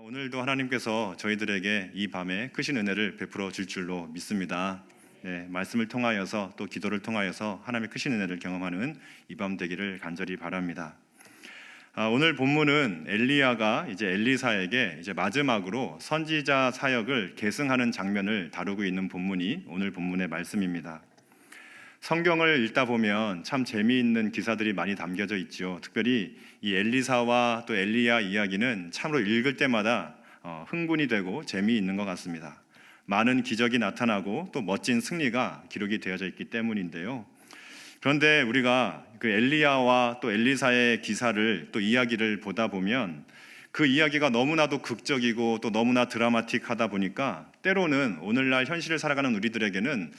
오늘도 하나님께서 저희들에게 이 밤에 크신 은혜를 베풀어 줄 줄로 믿습니다. 네, 말씀을 통하여서 또 기도를 통하여서 하나님의 크신 은혜를 경험하는 이 밤 되기를 간절히 바랍니다. 오늘 본문은 엘리야가 이제 엘리사에게 이제 마지막으로 선지자 사역을 계승하는 장면을 다루고 있는 본문이 오늘 본문의 말씀입니다. 성경을 읽다 보면 참 재미있는 기사들이 많이 담겨져 있죠. 특별히 이 엘리사와 또 엘리야 이야기는 참으로 읽을 때마다 흥분이 되고 재미있는 것 같습니다. 많은 기적이 나타나고 또 멋진 승리가 기록이 되어져 있기 때문인데요. 그런데 우리가 그 엘리야와 또 엘리사의 기사를 또 이야기를 보다 보면 그 이야기가 너무나도 극적이고 또 너무나 드라마틱하다 보니까 때로는 오늘날 현실을 살아가는 우리들에게는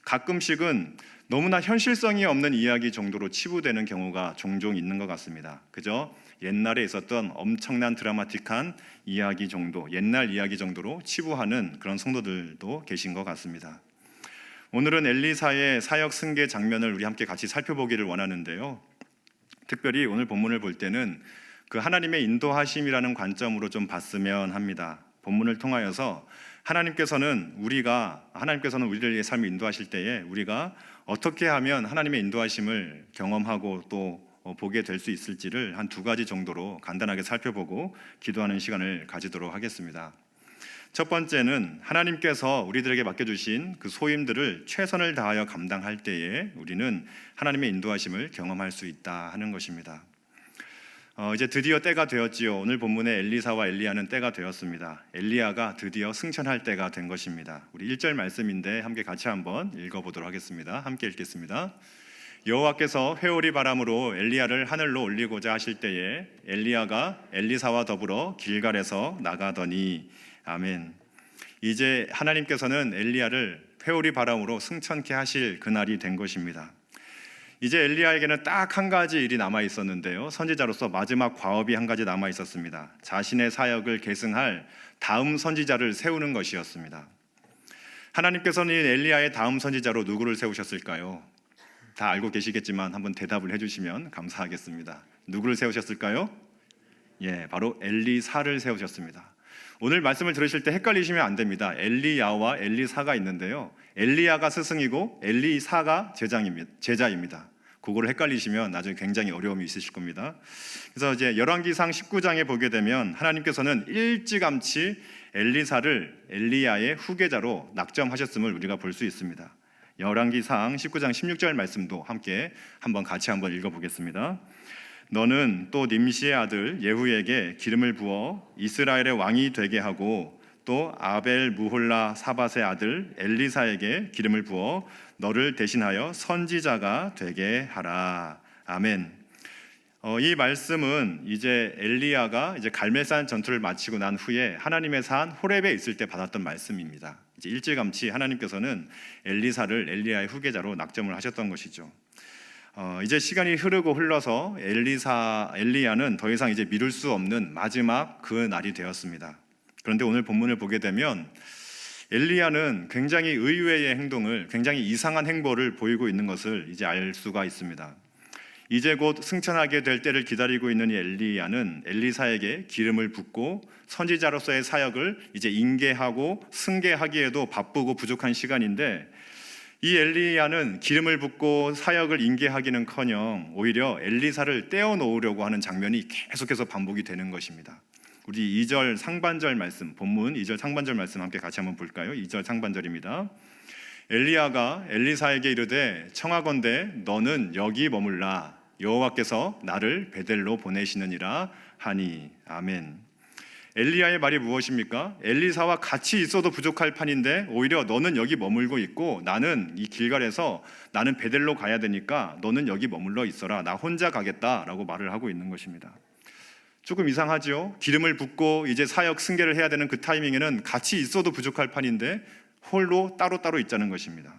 가끔씩은 너무나 현실성이 없는 이야기 정도로 치부되는 경우가 종종 있는 것 같습니다. 그저 옛날에 있었던 엄청난 드라마틱한 이야기 정도, 옛날 이야기 정도로 치부하는 그런 성도들도 계신 것 같습니다. 오늘은 엘리사의 사역 승계 장면을 우리 함께 같이 살펴보기를 원하는데요. 특별히 오늘 본문을 볼 때는 그 하나님의 인도하심이라는 관점으로 좀 봤으면 합니다. 본문을 통하여서 하나님께서는 우리를 삶을 인도하실 때에 우리가 어떻게 하면 하나님의 인도하심을 경험하고 또 보게 될 수 있을지를 한 두 가지 정도로 간단하게 살펴보고 기도하는 시간을 가지도록 하겠습니다. 첫 번째는 하나님께서 우리들에게 맡겨주신 그 소임들을 최선을 다하여 감당할 때에 우리는 하나님의 인도하심을 경험할 수 있다 하는 것입니다. 이제 드디어 때가 되었지요. 오늘 본문의 엘리사와 엘리야는 때가 되었습니다. 엘리야가 드디어 승천할 때가 된 것입니다. 우리 1절 말씀인데 함께 같이 한번 읽어보도록 하겠습니다. 함께 읽겠습니다. 여호와께서 회오리 바람으로 엘리야를 하늘로 올리고자 하실 때에 엘리야가 엘리사와 더불어 길갈에서 나가더니 아멘. 이제 하나님께서는 엘리야를 회오리 바람으로 승천케 하실 그날이 된 것입니다. 이제 엘리야에게는 딱 한 가지 일이 남아 있었는데요. 선지자로서 마지막 과업이 한 가지 남아 있었습니다. 자신의 사역을 계승할 다음 선지자를 세우는 것이었습니다. 하나님께서는 엘리야의 다음 선지자로 누구를 세우셨을까요? 다 알고 계시겠지만 한번 대답을 해주시면 감사하겠습니다. 누구를 세우셨을까요? 바로 엘리사를 세우셨습니다. 오늘 말씀을 들으실 때 헷갈리시면 안 됩니다. 엘리야와 엘리사가 있는데요. 엘리야가 스승이고 엘리사가 제자입니다. 그거를 헷갈리시면 나중에 굉장히 어려움이 있으실 겁니다. 그래서 이제 열왕기상 19장에 보게 되면 하나님께서는 일찌감치 엘리사를 엘리야의 후계자로 낙점하셨음을 우리가 볼 수 있습니다. 열왕기상 19장 16절 말씀도 함께 같이 한번 읽어보겠습니다. 너는 또 nim시의 아들 예후에게 기름을 부어 이스라엘의 왕이 되게 하고 또 아벨 무홀라 사밧의 아들 엘리사에게 기름을 부어 너를 대신하여 선지자가 되게 하라. 아멘. 이 말씀은 이제 엘리야가 이제 갈멜산 전투를 마치고 난 후에 하나님의 산 호렙에 있을 때 받았던 말씀입니다. 이제 일찌감치 하나님께서는 엘리사를 엘리야의 후계자로 낙점을 하셨던 것이죠. 이제 시간이 흘러서 엘리야는 더 이상 이제 미룰 수 없는 마지막 그 날이 되었습니다. 그런데 오늘 본문을 보게 되면 엘리야는 굉장히 의외의 행동을, 굉장히 이상한 행보를 보이고 있는 것을 이제 알 수가 있습니다. 이제 곧 승천하게 될 때를 기다리고 있는 이 엘리야는 엘리사에게 기름을 붓고 선지자로서의 사역을 이제 인계하고 승계하기에도 바쁘고 부족한 시간인데 이 엘리야는 기름을 붓고 사역을 인계하기는커녕 오히려 엘리사를 떼어놓으려고 하는 장면이 계속해서 반복이 되는 것입니다. 우리 2절 상반절 말씀, 본문 2절 상반절 말씀 함께 같이 한번 볼까요? 2절 상반절입니다. 엘리야가 엘리사에게 이르되 청하건대 너는 여기 머물라. 여호와께서 나를 베델로 보내시느니라 하니. 아멘. 엘리야의 말이 무엇입니까? 엘리사와 같이 있어도 부족할 판인데 오히려 너는 여기 머물고 있고 나는 이 길갈에서 나는 베델로 가야 되니까 너는 여기 머물러 있어라. 나 혼자 가겠다라고 말을 하고 있는 것입니다. 조금 이상하죠? 기름을 붓고 이제 사역 승계를 해야 되는 그 타이밍에는 같이 있어도 부족할 판인데 홀로 따로 있자는 것입니다.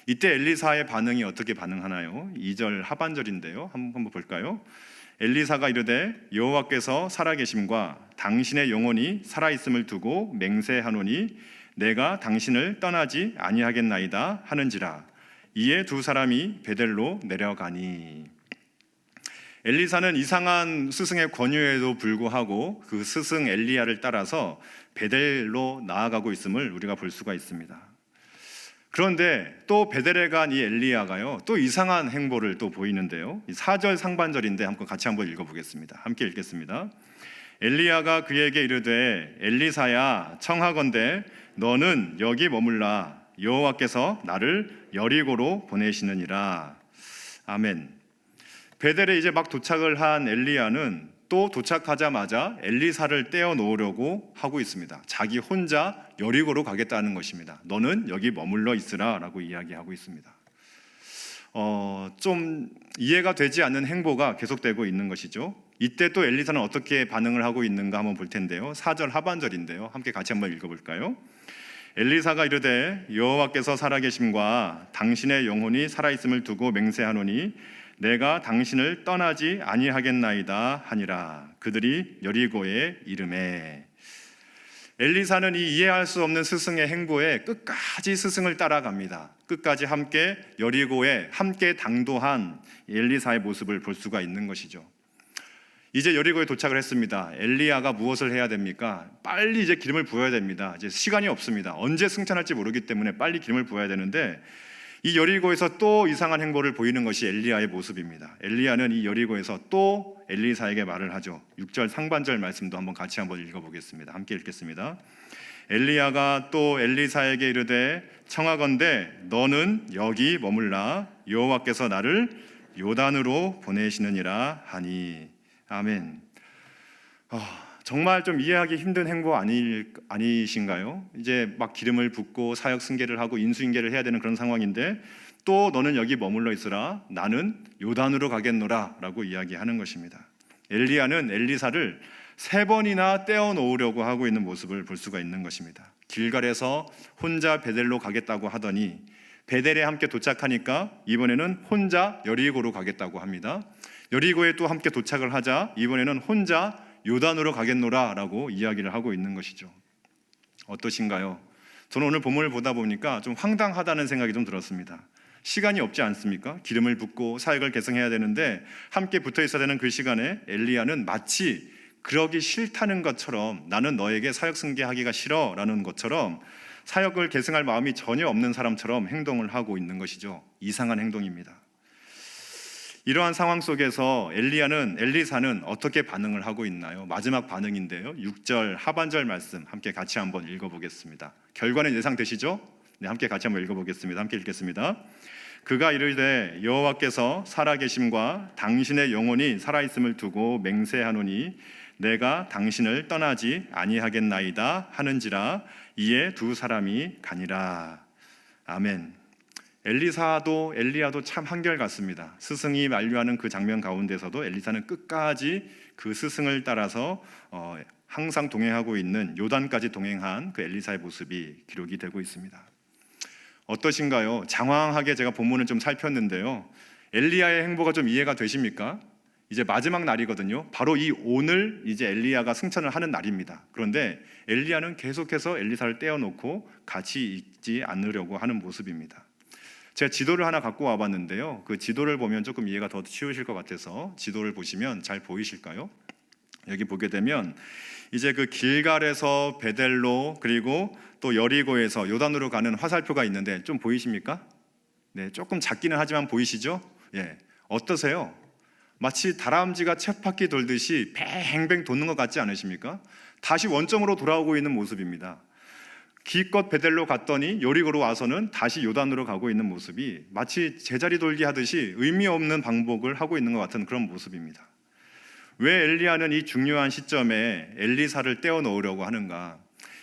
이때 엘리사의 반응이 어떻게 반응하나요? 2절 하반절인데요. 한번 볼까요? 엘리사가 이르되 여호와께서 살아계심과 당신의 영혼이 살아있음을 두고 맹세하노니 내가 당신을 떠나지 아니하겠나이다 하는지라. 이에 두 사람이 베델로 내려가니. 엘리사는 이상한 스승의 권유에도 불구하고 그 스승 엘리야를 따라서 베델로 나아가고 있음을 우리가 볼 수가 있습니다. 그런데 또 베델에 간 이 엘리야가요, 또 이상한 행보를 또 보이는데요. 4절 상반절인데 같이 한번 읽어보겠습니다. 함께 읽겠습니다. 엘리야가 그에게 이르되 엘리사야 청하건대 너는 여기 머물라 여호와께서 나를 여리고로 보내시느니라. 아멘. 베델에 이제 막 도착을 한 엘리야는 또 도착하자마자 엘리사를 떼어 놓으려고 하고 있습니다. 자기 혼자 여리고로 가겠다는 것입니다. 너는 여기 머물러 있으라 라고 이야기하고 있습니다. 좀 이해가 되지 않는 행보가 계속되고 있는 것이죠. 이때 또 엘리사는 어떻게 반응을 하고 있는가 한번 볼 텐데요. 4절 하반절인데요. 함께 같이 한번 읽어볼까요? 엘리사가 이르되 여호와께서 살아계심과 당신의 영혼이 살아있음을 두고 맹세하노니 내가 당신을 떠나지 아니하겠나이다 하니라. 그들이 여리고에 이르매. 엘리사는 이 이해할 수 없는 스승의 행보에 끝까지 스승을 따라갑니다. 끝까지 함께 여리고에 함께 당도한 엘리사의 모습을 볼 수가 있는 것이죠. 이제 여리고에 도착을 했습니다. 엘리야가 무엇을 해야 됩니까? 빨리 이제 기름을 부어야 됩니다. 이제 시간이 없습니다. 언제 승천할지 모르기 때문에 빨리 기름을 부어야 되는데 이 여리고에서 또 이상한 행보를 보이는 것이 엘리야의 모습입니다. 엘리야는 이 여리고에서 또 엘리사에게 말을 하죠. 6절 상반절 말씀도 같이 한번 읽어보겠습니다. 함께 읽겠습니다. 엘리야가 또 엘리사에게 이르되 청하건대 너는 여기 머물라 여호와께서 나를 요단으로 보내시느니라 하니. 아멘. 정말 좀 이해하기 힘든 행보 아니신가요? 이제 막 기름을 붓고 사역 승계를 하고 인수인계를 해야 되는 그런 상황인데 또 너는 여기 머물러 있으라 나는 요단으로 가겠노라 라고 이야기하는 것입니다. 엘리야는 엘리사를 3번이나 떼어 놓으려고 하고 있는 모습을 볼 수가 있는 것입니다. 길갈에서 혼자 베델로 가겠다고 하더니 베델에 함께 도착하니까 이번에는 혼자 여리고로 가겠다고 합니다. 여리고에 또 함께 도착을 하자 이번에는 혼자 요단으로 가겠노라 라고 이야기를 하고 있는 것이죠. 어떠신가요? 저는 오늘 본문을 보다 보니까 좀 황당하다는 생각이 좀 들었습니다. 시간이 없지 않습니까? 기름을 붓고 사역을 계승해야 되는데 함께 붙어 있어야 되는 그 시간에 엘리야는 마치 그러기 싫다는 것처럼 나는 너에게 사역 승계하기가 싫어 라는 것처럼 사역을 계승할 마음이 전혀 없는 사람처럼 행동을 하고 있는 것이죠. 이상한 행동입니다. 이러한 상황 속에서 엘리사는 어떻게 반응을 하고 있나요? 마지막 반응인데요. 6절 하반절 말씀 함께 같이 한번 읽어보겠습니다. 결과는 예상되시죠? 네, 함께 같이 한번 읽어보겠습니다. 함께 읽겠습니다. 그가 이르되 여호와께서 살아계심과 당신의 영혼이 살아있음을 두고 맹세하노니 내가 당신을 떠나지 아니하겠나이다 하는지라. 이에 두 사람이 가니라. 아멘. 엘리야도 참 한결같습니다. 스승이 만류하는 그 장면 가운데서도 엘리사는 끝까지 그 스승을 따라서 항상 동행하고 있는 요단까지 동행한 그 엘리사의 모습이 기록이 되고 있습니다. 어떠신가요? 장황하게 제가 본문을 좀 살폈는데요. 엘리야의 행보가 좀 이해가 되십니까? 이제 마지막 날이거든요. 바로 이 오늘 이제 엘리야가 승천을 하는 날입니다. 그런데 엘리야는 계속해서 엘리사를 떼어놓고 같이 있지 않으려고 하는 모습입니다. 제가 지도를 하나 갖고 와봤는데요. 그 지도를 보면 조금 이해가 더 쉬우실 것 같아서 지도를 보시면 잘 보이실까요? 여기 보게 되면 이제 그 길갈에서 베델로 그리고 또 여리고에서 요단으로 가는 화살표가 있는데 좀 보이십니까? 네, 조금 작기는 하지만 보이시죠? 예, 어떠세요? 마치 다람쥐가 쳇바퀴 돌듯이 뱅뱅 도는 것 같지 않으십니까? 다시 원점으로 돌아오고 있는 모습입니다. 기껏 베델로 갔더니 여리고로 와서는 다시 요단으로 가고 있는 모습이 마치 제자리 돌기 하듯이 의미 없는 반복을 하고 있는 것 같은 그런 모습입니다. 왜 엘리야는 이 중요한 시점에 엘리사를 떼어 놓으려고 하는가?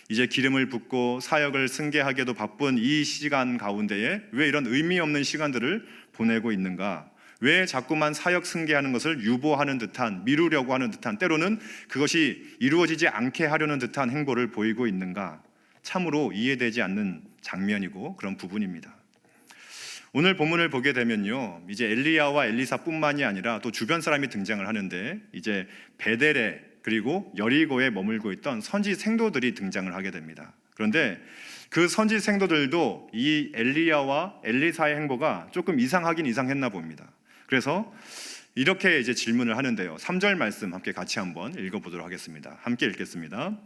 이제 기름을 붓고 사역을 승계하기에도 바쁜 이 시간 가운데에 왜 이런 의미 없는 시간들을 보내고 있는가? 왜 자꾸만 사역 승계하는 것을 유보하는 듯한, 미루려고 하는 듯한, 때로는 그것이 이루어지지 않게 하려는 듯한 행보를 보이고 있는가? 참으로 이해되지 않는 장면이고 그런 부분입니다. 오늘 본문을 보게 되면요, 이제 엘리야와 엘리사뿐만이 아니라 또 주변 사람이 등장을 하는데 이제 베델에 그리고 여리고에 머물고 있던 선지 생도들이 등장을 하게 됩니다. 그런데 그 선지 생도들도 이 엘리야와 엘리사의 행보가 조금 이상하긴 이상했나 봅니다. 그래서 이렇게 이제 질문을 하는데요. 3절 말씀 함께 같이 한번 읽어보도록 하겠습니다. 함께 읽겠습니다.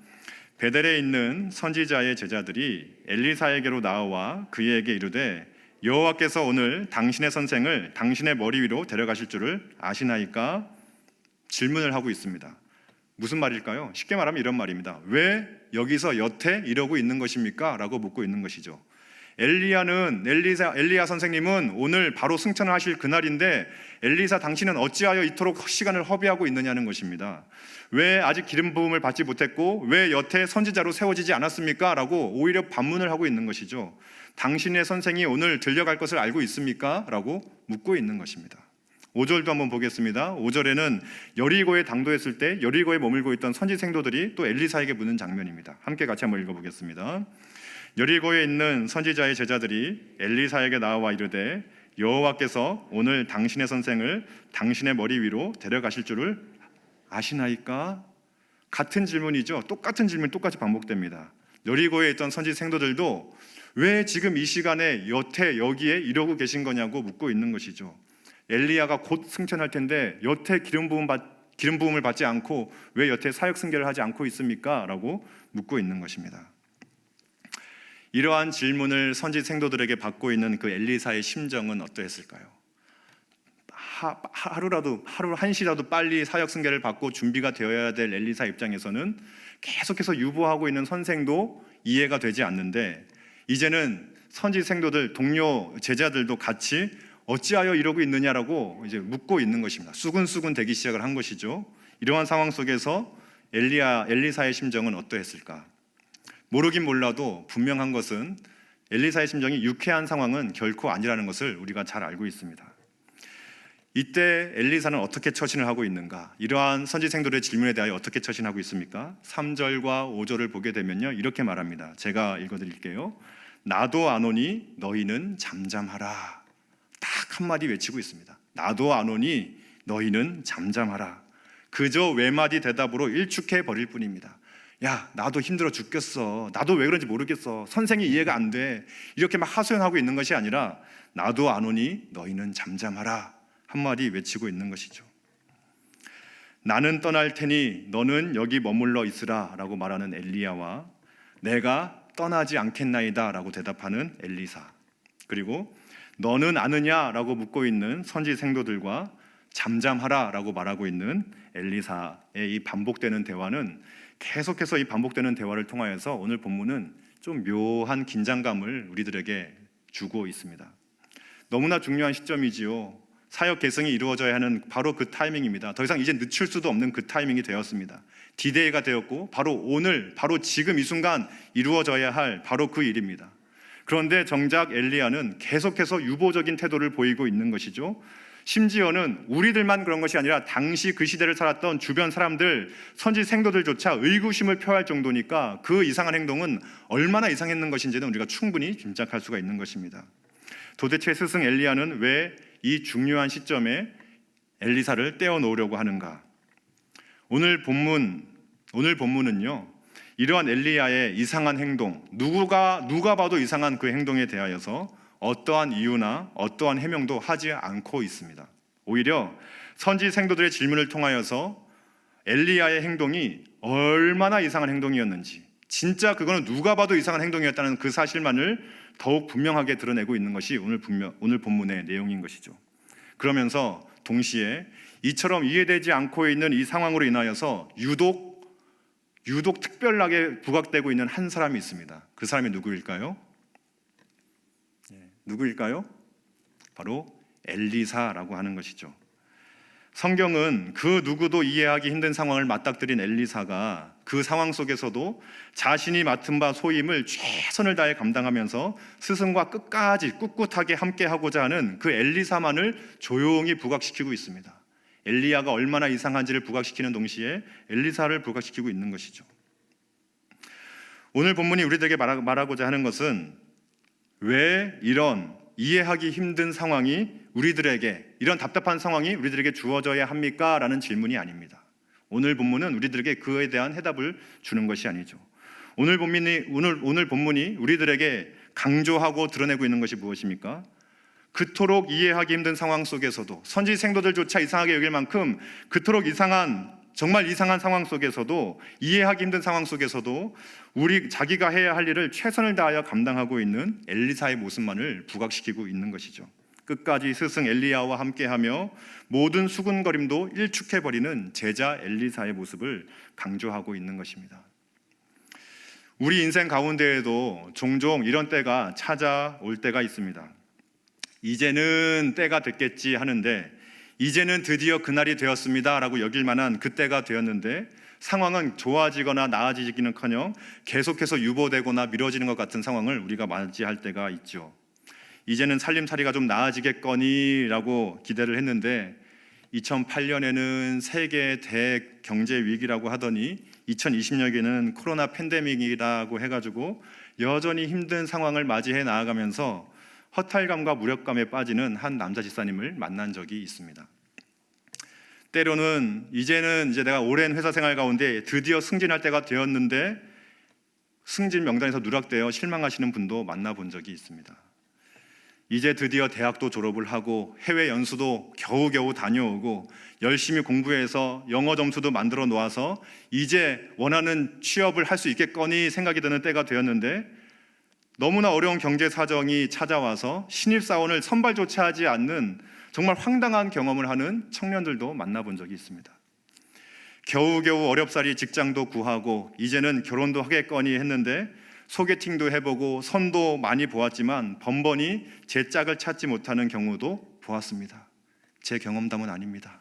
베델에 있는 선지자의 제자들이 엘리사에게로 나와 그에게 이르되 여호와께서 오늘 당신의 선생을 당신의 머리 위로 데려가실 줄을 아시나이까? 질문을 하고 있습니다. 무슨 말일까요? 쉽게 말하면 이런 말입니다. 왜 여기서 여태 이러고 있는 것입니까? 라고 묻고 있는 것이죠. 엘리야 선생님은 오늘 바로 승천을 하실 그날인데 엘리사 당신은 어찌하여 이토록 시간을 허비하고 있느냐는 것입니다. 왜 아직 기름 부음을 받지 못했고 왜 여태 선지자로 세워지지 않았습니까? 라고 오히려 반문을 하고 있는 것이죠. 당신의 선생이 오늘 들려갈 것을 알고 있습니까? 라고 묻고 있는 것입니다. 5절도 한번 보겠습니다. 5절에는 여리고에 당도했을 때 여리고에 머물고 있던 선지 생도들이 또 엘리사에게 묻는 장면입니다. 함께 같이 한번 읽어보겠습니다. 여리고에 있는 선지자의 제자들이 엘리사에게 나와 이르되 여호와께서 오늘 당신의 선생을 당신의 머리 위로 데려가실 줄을 아시나이까? 같은 질문이죠. 똑같은 질문이 똑같이 반복됩니다. 여리고에 있던 선지 생도들도 왜 지금 이 시간에 여태 여기에 이러고 계신 거냐고 묻고 있는 것이죠. 엘리야가 곧 승천할 텐데 여태 기름 부음을 받지 않고 왜 여태 사역 승계를 하지 않고 있습니까? 라고 묻고 있는 것입니다. 이러한 질문을 선지 생도들에게 받고 있는 그 엘리사의 심정은 어떠했을까요? 하루 한시라도 빨리 사역 승계를 받고 준비가 되어야 될 엘리사 입장에서는 계속해서 유보하고 있는 선생도 이해가 되지 않는데 이제는 선지 생도들 동료 제자들도 같이 어찌하여 이러고 있느냐라고 이제 묻고 있는 것입니다. 수근수근 되기 시작을 한 것이죠. 이러한 상황 속에서 엘리사의 심정은 어떠했을까? 모르긴 몰라도 분명한 것은 엘리사의 심정이 유쾌한 상황은 결코 아니라는 것을 우리가 잘 알고 있습니다. 이때 엘리사는 어떻게 처신을 하고 있는가? 이러한 선지생들의 질문에 대하여 어떻게 처신하고 있습니까? 3절과 5절을 보게 되면요, 이렇게 말합니다. 제가 읽어드릴게요. 나도 아노니 너희는 잠잠하라. 딱 한마디 외치고 있습니다. 나도 아노니 너희는 잠잠하라. 그저 외마디 대답으로 일축해 버릴 뿐입니다. 야, 나도 힘들어 죽겠어. 나도 왜 그런지 모르겠어. 선생이 이해가 안 돼. 이렇게 막 하소연하고 있는 것이 아니라 나도 아노니 너희는 잠잠하라. 한마디 외치고 있는 것이죠. 나는 떠날 테니 너는 여기 머물러 있으라 라고 말하는 엘리야와 내가 떠나지 않겠나이다 라고 대답하는 엘리사, 그리고 너는 아느냐 라고 묻고 있는 선지 생도들과 잠잠하라 라고 말하고 있는 엘리사의 이 반복되는 대화는 계속해서 이 반복되는 대화를 통하여서 오늘 본문은 좀 묘한 긴장감을 우리들에게 주고 있습니다. 너무나 중요한 시점이지요. 사역 계승이 이루어져야 하는 바로 그 타이밍입니다. 더 이상 이제 늦출 수도 없는 그 타이밍이 되었습니다. 디데이가 되었고 바로 오늘, 바로 지금 이 순간 이루어져야 할 바로 그 일입니다. 그런데 정작 엘리야는 계속해서 유보적인 태도를 보이고 있는 것이죠. 심지어는 우리들만 그런 것이 아니라 당시 그 시대를 살았던 주변 사람들, 선지 생도들조차 의구심을 표할 정도니까 그 이상한 행동은 얼마나 이상했는 것인지는 우리가 충분히 짐작할 수가 있는 것입니다. 도대체 스승 엘리야는 왜 이 중요한 시점에 엘리사를 떼어놓으려고 하는가? 오늘 본문은요, 이러한 엘리야의 이상한 행동, 누가 봐도 이상한 그 행동에 대하여서 어떠한 이유나 어떠한 해명도 하지 않고 있습니다. 오히려 선지 생도들의 질문을 통하여서 엘리야의 행동이 얼마나 이상한 행동이었는지, 진짜 그거는 누가 봐도 이상한 행동이었다는 그 사실만을 더욱 분명하게 드러내고 있는 것이 오늘 본문의 내용인 것이죠. 그러면서 동시에 이처럼 이해되지 않고 있는 이 상황으로 인하여서 유독 특별하게 부각되고 있는 한 사람이 있습니다. 그 사람이 누구일까요? 누구일까요? 바로 엘리사라고 하는 것이죠. 성경은 그 누구도 이해하기 힘든 상황을 맞닥뜨린 엘리사가 그 상황 속에서도 자신이 맡은 바 소임을 최선을 다해 감당하면서 스승과 끝까지 꿋꿋하게 함께하고자 하는 그 엘리사만을 조용히 부각시키고 있습니다. 엘리야가 얼마나 이상한지를 부각시키는 동시에 엘리사를 부각시키고 있는 것이죠. 오늘 본문이 우리들에게 말하고자 하는 것은 왜 이런 이해하기 힘든 상황이 이런 답답한 상황이 우리들에게 주어져야 합니까? 라는 질문이 아닙니다. 오늘 본문은 우리들에게 그에 대한 해답을 주는 것이 아니죠. 오늘 본문이 우리들에게 강조하고 드러내고 있는 것이 무엇입니까? 그토록 이해하기 힘든 상황 속에서도, 선지 생도들조차 이상하게 여길 만큼 그토록 정말 이상한 상황 속에서도, 이해하기 힘든 상황 속에서도 자기가 해야 할 일을 최선을 다하여 감당하고 있는 엘리사의 모습만을 부각시키고 있는 것이죠. 끝까지 스승 엘리야와 함께하며 모든 수군거림도 일축해버리는 제자 엘리사의 모습을 강조하고 있는 것입니다. 우리 인생 가운데에도 종종 이런 때가 찾아올 때가 있습니다. 이제는 때가 됐겠지 하는데, 이제는 드디어 그날이 되었습니다 라고 여길 만한 그때가 되었는데, 상황은 좋아지거나 나아지기는커녕 계속해서 유보되거나 미뤄지는 것 같은 상황을 우리가 맞이할 때가 있죠. 이제는 살림살이가 좀 나아지겠거니 라고 기대를 했는데, 2008년에는 세계 대경제 위기라고 하더니 2020년에는 코로나 팬데믹이라고 해가지고 여전히 힘든 상황을 맞이해 나아가면서 허탈감과 무력감에 빠지는 한 남자 집사님을 만난 적이 있습니다. 때로는 이제는 내가 오랜 회사 생활 가운데 드디어 승진할 때가 되었는데 승진 명단에서 누락되어 실망하시는 분도 만나본 적이 있습니다. 이제 드디어 대학도 졸업을 하고 해외 연수도 겨우겨우 다녀오고 열심히 공부해서 영어 점수도 만들어 놓아서 이제 원하는 취업을 할 수 있겠거니 생각이 드는 때가 되었는데, 너무나 어려운 경제 사정이 찾아와서 신입사원을 선발조차 하지 않는 정말 황당한 경험을 하는 청년들도 만나본 적이 있습니다. 겨우겨우 어렵사리 직장도 구하고 이제는 결혼도 하겠거니 했는데 소개팅도 해보고 선도 많이 보았지만 번번이 제 짝을 찾지 못하는 경우도 보았습니다. 제 경험담은 아닙니다.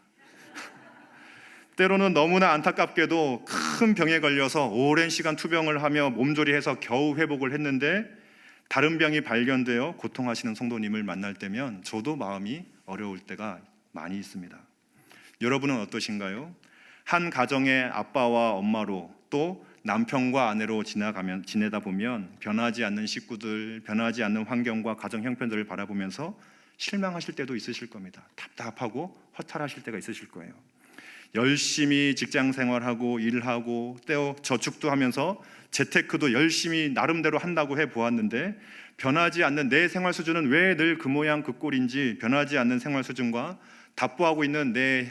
때로는 너무나 안타깝게도 큰 병에 걸려서 오랜 시간 투병을 하며 몸조리해서 겨우 회복을 했는데 다른 병이 발견되어 고통하시는 성도님을 만날 때면 저도 마음이 어려울 때가 많이 있습니다. 여러분은 어떠신가요? 한 가정의 아빠와 엄마로, 또 남편과 아내로 지내다 보면 변하지 않는 식구들, 변하지 않는 환경과 가정 형편들을 바라보면서 실망하실 때도 있으실 겁니다. 답답하고 허탈하실 때가 있으실 거예요. 열심히 직장 생활하고 일하고 또 저축도 하면서 재테크도 열심히 나름대로 한다고 해보았는데 변하지 않는 내 생활 수준은 왜 늘 그 모양 그 꼴인지, 변하지 않는 생활 수준과 답보하고 있는 내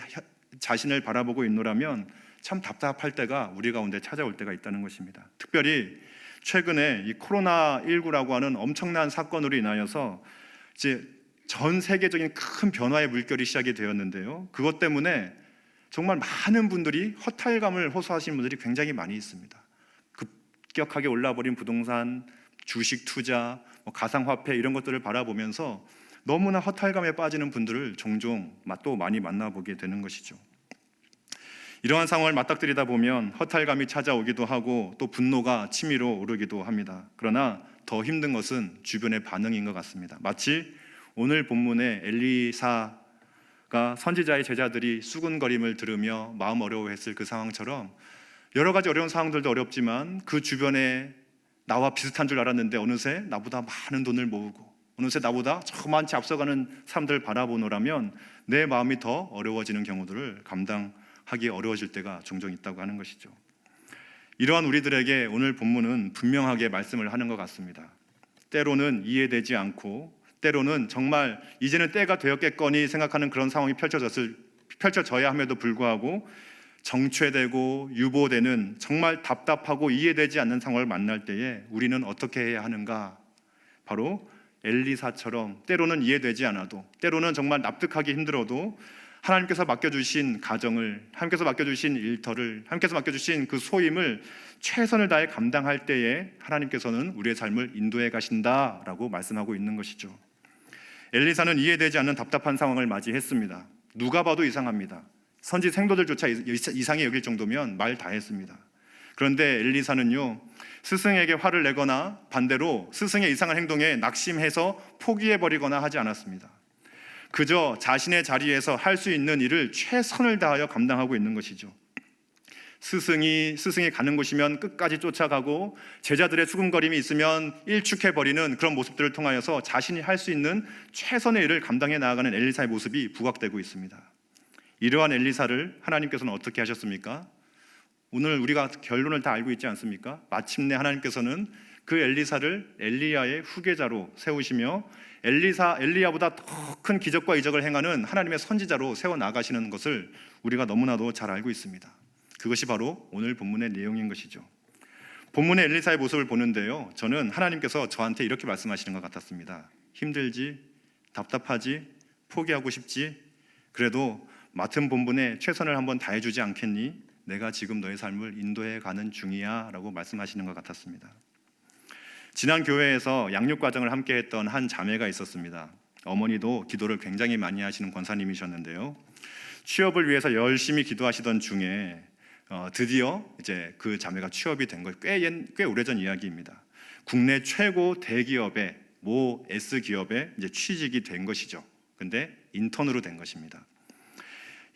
자신을 바라보고 있노라면 참 답답할 때가 우리 가운데 찾아올 때가 있다는 것입니다. 특별히 최근에 이 코로나19라고 하는 엄청난 사건으로 인하여서 이제 전 세계적인 큰 변화의 물결이 시작이 되었는데요. 그것 때문에 정말 많은 분들이 허탈감을 호소하시는 분들이 굉장히 많이 있습니다. 급격하게 올라버린 부동산, 주식 투자, 가상화폐 이런 것들을 바라보면서 너무나 허탈감에 빠지는 분들을 종종 또 많이 만나보게 되는 것이죠. 이러한 상황을 맞닥뜨리다 보면 허탈감이 찾아오기도 하고 또 분노가 치밀어 오르기도 합니다. 그러나 더 힘든 것은 주변의 반응인 것 같습니다. 마치 오늘 본문의 엘리사가 선지자의 제자들이 수군거림을 들으며 마음 어려워했을 그 상황처럼 여러 가지 어려운 상황들도 어렵지만 그 주변에 나와 비슷한 줄 알았는데 어느새 나보다 많은 돈을 모으고 어느새 나보다 저만치 앞서가는 사람들을 바라보노라면 내 마음이 더 어려워지는 경우들을 감당하기 어려워질 때가 종종 있다고 하는 것이죠. 이러한 우리들에게 오늘 본문은 분명하게 말씀을 하는 것 같습니다. 때로는 이해되지 않고 때로는 정말 이제는 때가 되었겠거니 생각하는 그런 상황이 펼쳐져야 함에도 불구하고 정체되고 유보되는 정말 답답하고 이해되지 않는 상황을 만날 때에 우리는 어떻게 해야 하는가? 바로 엘리사처럼 때로는 이해되지 않아도, 때로는 정말 납득하기 힘들어도 하나님께서 맡겨주신 가정을, 하나님께서 맡겨주신 일터를, 하나님께서 맡겨주신 그 소임을 최선을 다해 감당할 때에 하나님께서는 우리의 삶을 인도해 가신다라고 말씀하고 있는 것이죠. 엘리사는 이해되지 않는 답답한 상황을 맞이했습니다. 누가 봐도 이상합니다. 선지 생도들조차 이상히 여길 정도면 말 다 했습니다. 그런데 엘리사는요, 스승에게 화를 내거나 반대로 스승의 이상한 행동에 낙심해서 포기해버리거나 하지 않았습니다. 그저 자신의 자리에서 할 수 있는 일을 최선을 다하여 감당하고 있는 것이죠. 스승이 가는 곳이면 끝까지 쫓아가고 제자들의 수군거림이 있으면 일축해버리는 그런 모습들을 통하여서 자신이 할 수 있는 최선의 일을 감당해 나아가는 엘리사의 모습이 부각되고 있습니다. 이러한 엘리사를 하나님께서는 어떻게 하셨습니까? 오늘 우리가 결론을 다 알고 있지 않습니까? 마침내 하나님께서는 그 엘리사를 엘리야의 후계자로 세우시며 엘리야보다 더 큰 기적과 이적을 행하는 하나님의 선지자로 세워나가시는 것을 우리가 너무나도 잘 알고 있습니다. 그것이 바로 오늘 본문의 내용인 것이죠. 본문의 엘리사의 모습을 보는데요, 저는 하나님께서 저한테 이렇게 말씀하시는 것 같았습니다. 힘들지? 답답하지? 포기하고 싶지? 그래도 맡은 본분에 최선을 한번 다해주지 않겠니? 내가 지금 너의 삶을 인도해 가는 중이야 라고 말씀하시는 것 같았습니다. 지난 교회에서 양육 과정을 함께 했던 한 자매가 있었습니다. 어머니도 기도를 굉장히 많이 하시는 권사님이셨는데요, 취업을 위해서 열심히 기도하시던 중에 드디어 이제 그 자매가 취업이 된 거 꽤 오래전 이야기입니다. 국내 최고 대기업의 모 S기업에 이제 취직이 된 것이죠. 근데 인턴으로 된 것입니다.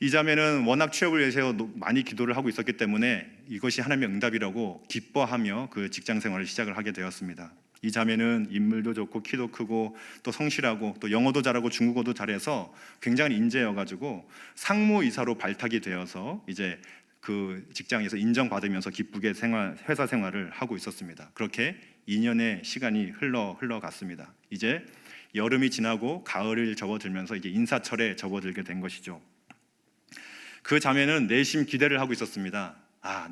이 자매는 워낙 취업을 위해서 많이 기도를 하고 있었기 때문에 이것이 하나님의 응답이라고 기뻐하며 그 직장 생활을 시작을 하게 되었습니다. 이 자매는 인물도 좋고 키도 크고 또 성실하고 또 영어도 잘하고 중국어도 잘해서 굉장한 인재여가지고 상무이사로 발탁이 되어서 이제 그 직장에서 인정받으면서 기쁘게 회사 생활을 하고 있었습니다. 그렇게 2년의 시간이 흘러갔습니다. 이제 여름이 지나고 가을을 접어들면서 이제 인사철에 접어들게 된 것이죠. 그 자매는 내심 기대를 하고 있었습니다.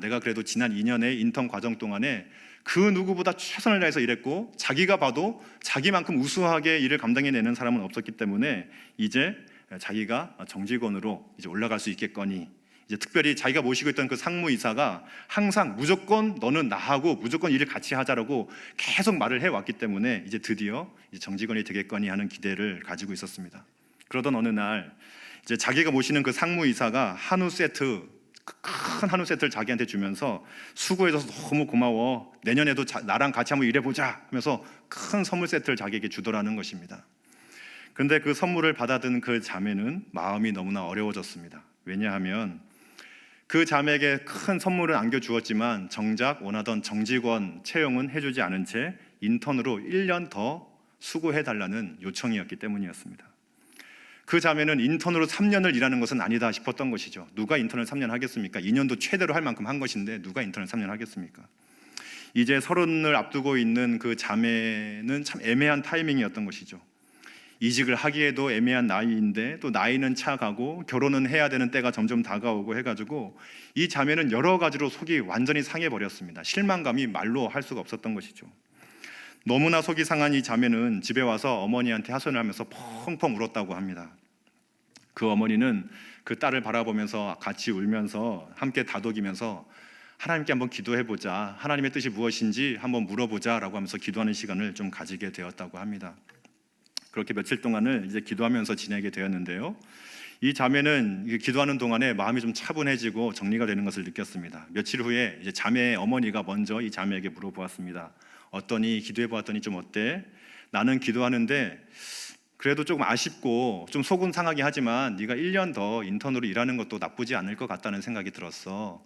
내가 그래도 지난 2년의 인턴 과정 동안에 그 누구보다 최선을 다해서 일했고 자기가 봐도 자기만큼 우수하게 일을 감당해내는 사람은 없었기 때문에 이제 자기가 정직원으로 이제 올라갈 수 있겠거니, 이제 특별히 자기가 모시고 있던 그 상무이사가 항상 무조건 너는 나하고 무조건 일을 같이 하자라고 계속 말을 해왔기 때문에 이제 드디어 이제 정직원이 되겠거니 하는 기대를 가지고 있었습니다. 그러던 어느 날 이제 자기가 모시는 그 상무이사가 큰 한우 세트를 자기한테 주면서 수고해줘서 너무 고마워, 내년에도 나랑 같이 한번 일해보자 하면서 큰 선물 세트를 자기에게 주더라는 것입니다. 그런데 그 선물을 받아든 그 자매는 마음이 너무나 어려워졌습니다. 왜냐하면 그 자매에게 큰 선물은 안겨주었지만 정작 원하던 정직원 채용은 해주지 않은 채 인턴으로 1년 더 수고해달라는 요청이었기 때문이었습니다. 그 자매는 인턴으로 3년을 일하는 것은 아니다 싶었던 것이죠. 누가 인턴을 3년 하겠습니까? 2년도 최대로 할 만큼 한 것인데 누가 인턴을 3년 하겠습니까? 이제 30을 앞두고 있는 그 자매는 참 애매한 타이밍이었던 것이죠. 이직을 하기에도 애매한 나이인데 또 나이는 차가고 결혼은 해야 되는 때가 점점 다가오고 해가지고 이 자매는 여러 가지로 속이 완전히 상해버렸습니다. 실망감이 말로 할 수가 없었던 것이죠. 너무나 속이 상한 이 자매는 집에 와서 어머니한테 하소연을 하면서 펑펑 울었다고 합니다. 그 어머니는 그 딸을 바라보면서 같이 울면서 함께 다독이면서 하나님께 한번 기도해보자, 하나님의 뜻이 무엇인지 한번 물어보자 라고 하면서 기도하는 시간을 좀 가지게 되었다고 합니다. 그렇게 며칠 동안을 이제 기도하면서 지내게 되었는데요, 이 자매는 기도하는 동안에 마음이 좀 차분해지고 정리가 되는 것을 느꼈습니다. 며칠 후에 이제 자매의 어머니가 먼저 이 자매에게 물어보았습니다. 어떠니? 기도해보았더니 좀 어때? 나는 기도하는데 그래도 조금 아쉽고 좀 속은 상하게 하지만 네가 1년 더 인턴으로 일하는 것도 나쁘지 않을 것 같다는 생각이 들었어.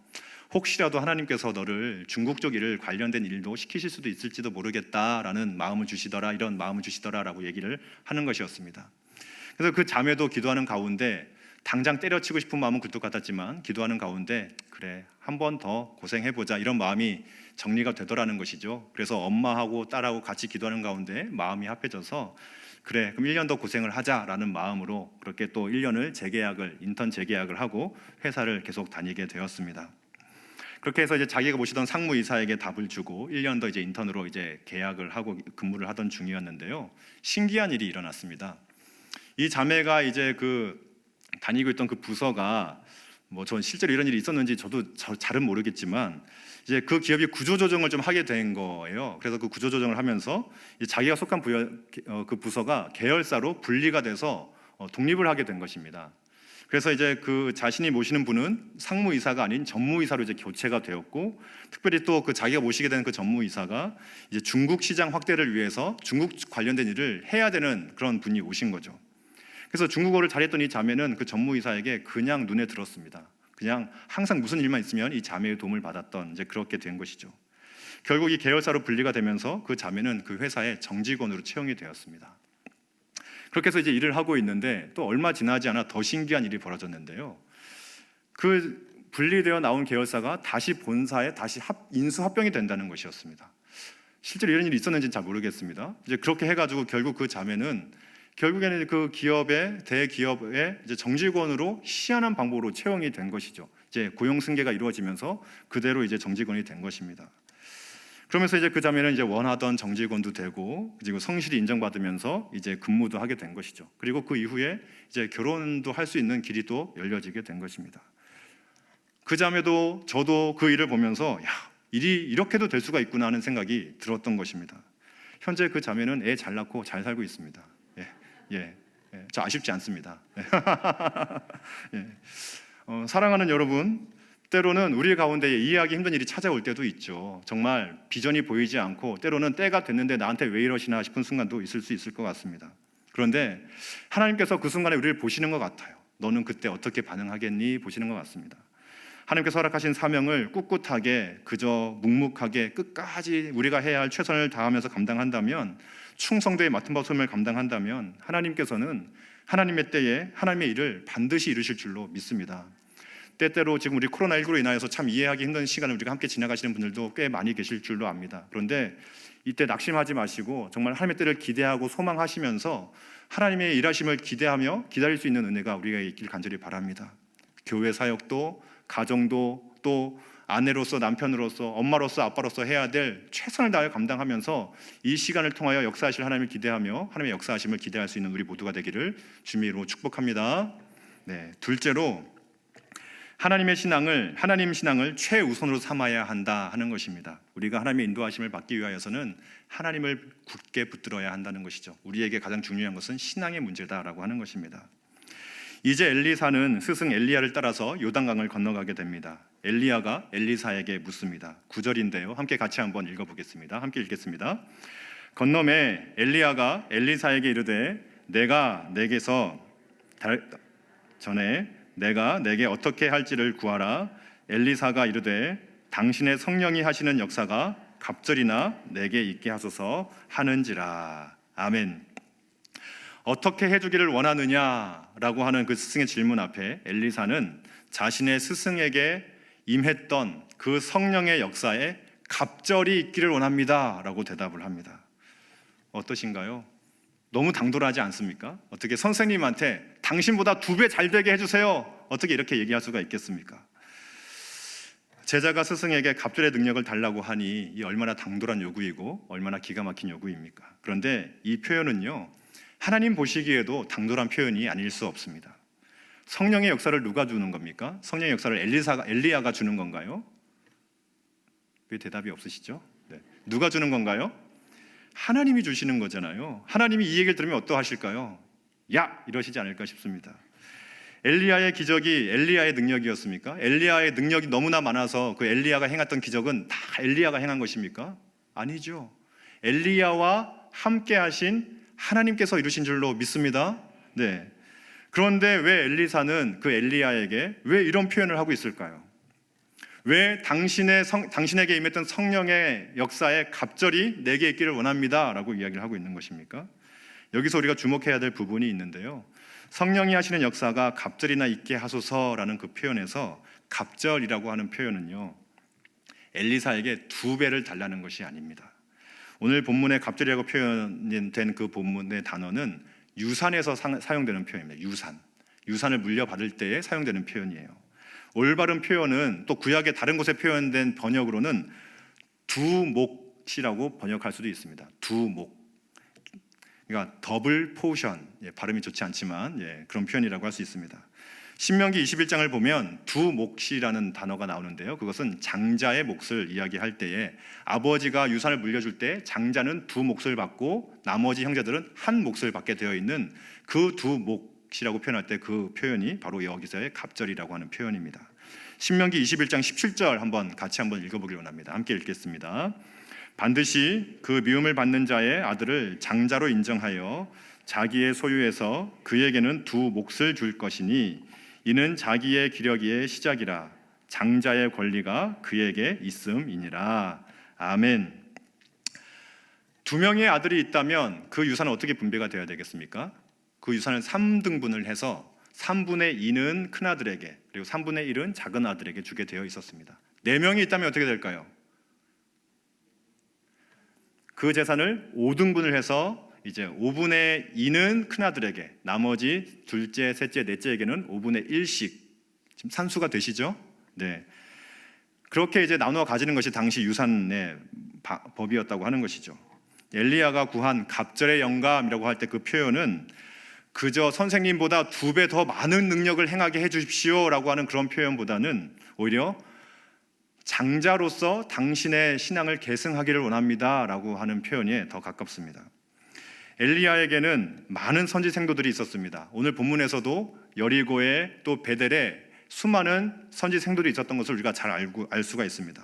혹시라도 하나님께서 너를 중국 쪽 일을 관련된 일도 시키실 수도 있을지도 모르겠다라는 마음을 주시더라, 이런 마음을 주시더라라고 얘기를 하는 것이었습니다. 그래서 그 자매도 기도하는 가운데 당장 때려치고 싶은 마음은 굴뚝 같았지만 기도하는 가운데 그래, 한 번 더 고생해보자, 이런 마음이 정리가 되더라는 것이죠. 그래서 엄마하고 딸하고 같이 기도하는 가운데 마음이 합해져서 그래, 그럼 1년 더 고생을 하자라는 마음으로 그렇게 또 1년을 인턴 재계약을 하고 회사를 계속 다니게 되었습니다. 그렇게 해서 이제 자기가 모시던 상무이사에게 답을 주고 1년 더 이제 인턴으로 이제 계약을 하고 근무를 하던 중이었는데요, 신기한 일이 일어났습니다. 이 자매가 이제 다니고 있던 그 부서가 전 실제로 이런 일이 있었는지 저도 잘은 모르겠지만 이제 그 기업이 구조조정을 좀 하게 된 거예요. 그래서 그 구조조정을 하면서 자기가 속한 그 부서가 계열사로 분리가 돼서 독립을 하게 된 것입니다. 그래서 이제 그 자신이 모시는 분은 상무이사가 아닌 전무이사로 이제 교체가 되었고, 특별히 또 그 자기가 모시게 된 그 전무이사가 이제 중국 시장 확대를 위해서 중국 관련된 일을 해야 되는 그런 분이 오신 거죠. 그래서 중국어를 잘했던 이 자매는 그 전무이사에게 그냥 눈에 들었습니다. 그냥 항상 무슨 일만 있으면 이 자매의 도움을 받았던, 이제 그렇게 된 것이죠. 결국 이 계열사로 분리가 되면서 그 자매는 그 회사의 정직원으로 채용이 되었습니다. 그렇게 해서 이제 일을 하고 있는데 또 얼마 지나지 않아 더 신기한 일이 벌어졌는데요, 그 분리되어 나온 계열사가 다시 본사에 다시 인수합병이 된다는 것이었습니다. 실제로 이런 일이 있었는지는 잘 모르겠습니다. 이제 그렇게 해가지고 결국 그 자매는 결국에는 그 기업의 대기업의 이제 정직원으로 희한한 방법으로 채용이 된 것이죠. 이제 고용 승계가 이루어지면서 그대로 이제 정직원이 된 것입니다. 그러면서 이제 그 자매는 이제 원하던 정직원도 되고 그리고 성실히 인정받으면서 이제 근무도 하게 된 것이죠. 그리고 그 이후에 이제 결혼도 할 수 있는 길이 또 열려지게 된 것입니다. 그 자매도 저도 그 일을 보면서 야, 일이 이렇게도 될 수가 있구나 하는 생각이 들었던 것입니다. 현재 그 자매는 애 잘 낳고 잘 살고 있습니다. 저 아쉽지 않습니다. 사랑하는 여러분, 때로는 우리 가운데 이해하기 힘든 일이 찾아올 때도 있죠. 정말 비전이 보이지 않고 때로는 때가 됐는데 나한테 왜 이러시나 싶은 순간도 있을 수 있을 것 같습니다. 그런데 하나님께서 그 순간에 우리를 보시는 것 같아요. 너는 그때 어떻게 반응하겠니? 보시는 것 같습니다. 하나님께서 허락하신 사명을 꿋꿋하게 그저 묵묵하게 끝까지 우리가 해야 할 최선을 다하면서 감당한다면, 충성도의 맡은 바솜을 감당한다면 하나님께서는 하나님의 때에 하나님의 일을 반드시 이루실 줄로 믿습니다. 때때로 지금 우리 코로나19로 인하여서 참 이해하기 힘든 시간을 우리가 함께 지나가시는 분들도 꽤 많이 계실 줄로 압니다. 그런데 이때 낙심하지 마시고 정말 하나님의 때를 기대하고 소망하시면서 하나님의 일하심을 기대하며 기다릴 수 있는 은혜가 우리에게 있길 간절히 바랍니다. 교회 사역도 가정도 또 아내로서 남편으로서 엄마로서 아빠로서 해야 될 최선을 다하여 감당하면서 이 시간을 통하여 역사하실 하나님을 기대하며 하나님의 역사하심을 기대할 수 있는 우리 모두가 되기를 주님의 이름으로 축복합니다. 둘째로 하나님 신앙을 최우선으로 삼아야 한다 하는 것입니다. 우리가 하나님의 인도하심을 받기 위하여서는 하나님을 굳게 붙들어야 한다는 것이죠. 우리에게 가장 중요한 것은 신앙의 문제다라고 하는 것입니다. 이제 엘리사는 스승 엘리야를 따라서 요단강을 건너가게 됩니다. 엘리야가 엘리사에게 묻습니다. 9절인데요. 함께 같이 한번 읽어보겠습니다. 함께 읽겠습니다. 건너매 엘리야가 엘리사에게 이르되 내가 내게 어떻게 할지를 구하라. 엘리사가 이르되 당신의 성령이 하시는 역사가 갑절이나 내게 있게 하소서 하는지라. 아멘. 어떻게 해주기를 원하느냐라고 하는 그 스승의 질문 앞에 엘리사는 자신의 스승에게 임했던 그 성령의 역사에 갑절이 있기를 원합니다 라고 대답을 합니다. 어떠신가요? 너무 당돌하지 않습니까? 어떻게 선생님한테 당신보다 2배 잘 되게 해주세요, 어떻게 이렇게 얘기할 수가 있겠습니까? 제자가 스승에게 갑절의 능력을 달라고 하니 이 얼마나 당돌한 요구이고 얼마나 기가 막힌 요구입니까? 그런데 이 표현은요, 하나님 보시기에도 당돌한 표현이 아닐 수 없습니다. 성령의 역사를 누가 주는 겁니까? 성령의 역사를 엘리야가 주는 건가요? 왜 대답이 없으시죠? 누가 주는 건가요? 하나님이 주시는 거잖아요. 하나님이 이 얘기를 들으면 어떠하실까요? 야! 이러시지 않을까 싶습니다. 엘리야의 기적이 엘리야의 능력이었습니까? 엘리야의 능력이 너무나 많아서 그 엘리야가 행했던 기적은 다 엘리야가 행한 것입니까? 아니죠. 엘리야와 함께 하신 하나님께서 이루신 줄로 믿습니다. 그런데 왜 엘리사는 그 엘리야에게 왜 이런 표현을 하고 있을까요? 왜 당신에게 임했던 성령의 역사에 갑절이 내게 있기를 원합니다 라고 이야기를 하고 있는 것입니까? 여기서 우리가 주목해야 될 부분이 있는데요, 성령이 하시는 역사가 갑절이나 있게 하소서라는 그 표현에서 갑절이라고 하는 표현은요, 엘리사에게 2배를 달라는 것이 아닙니다. 오늘 본문에 갑절이라고 표현된 그 본문의 단어는 유산에서 사용되는 표현입니다. 유산을 물려받을 때에 사용되는 표현이에요. 올바른 표현은 또 구약의 다른 곳에 표현된 번역으로는 두목이라고 번역할 수도 있습니다. 두목, 그러니까 더블 포션, 발음이 좋지 않지만 그런 표현이라고 할 수 있습니다. 신명기 21장을 보면 두목시라는 단어가 나오는데요, 그것은 장자의 몫을 이야기할 때에 아버지가 유산을 물려줄 때 장자는 2몫을 받고 나머지 형제들은 1몫을 받게 되어 있는 그 두목시라고 표현할 때 그 표현이 바로 여기서의 갑절이라고 하는 표현입니다. 신명기 21장 17절 같이 한번 읽어보길 원합니다. 함께 읽겠습니다. 반드시 그 미움을 받는 자의 아들을 장자로 인정하여 자기의 소유에서 그에게는 2몫을 줄 것이니 이는 자기의 기력의 시작이라 장자의 권리가 그에게 있음이니라. 아멘. 2명의 아들이 있다면 그 유산은 어떻게 분배가 되어야 되겠습니까? 그 유산은 3등분을 해서 3분의 2는 큰아들에게 그리고 3분의 1은 작은 아들에게 주게 되어 있었습니다. 4명이 있다면 어떻게 될까요? 그 재산을 5등분을 해서 이제 5분의 2는 큰아들에게, 나머지 둘째, 셋째, 넷째에게는 5분의 1씩, 지금 산수가 되시죠? 네. 그렇게 이제 나누어 가지는 것이 당시 유산의 법이었다고 하는 것이죠. 엘리야가 구한 갑절의 영감이라고 할 때 그 표현은 그저 선생님보다 2배 더 많은 능력을 행하게 해주십시오라고 하는 그런 표현보다는 오히려 장자로서 당신의 신앙을 계승하기를 원합니다라고 하는 표현에 더 가깝습니다. 엘리야에게는 많은 선지 생도들이 있었습니다. 오늘 본문에서도 여리고에 또 베델에 수많은 선지 생도들이 있었던 것을 우리가 잘 알 수가 있습니다.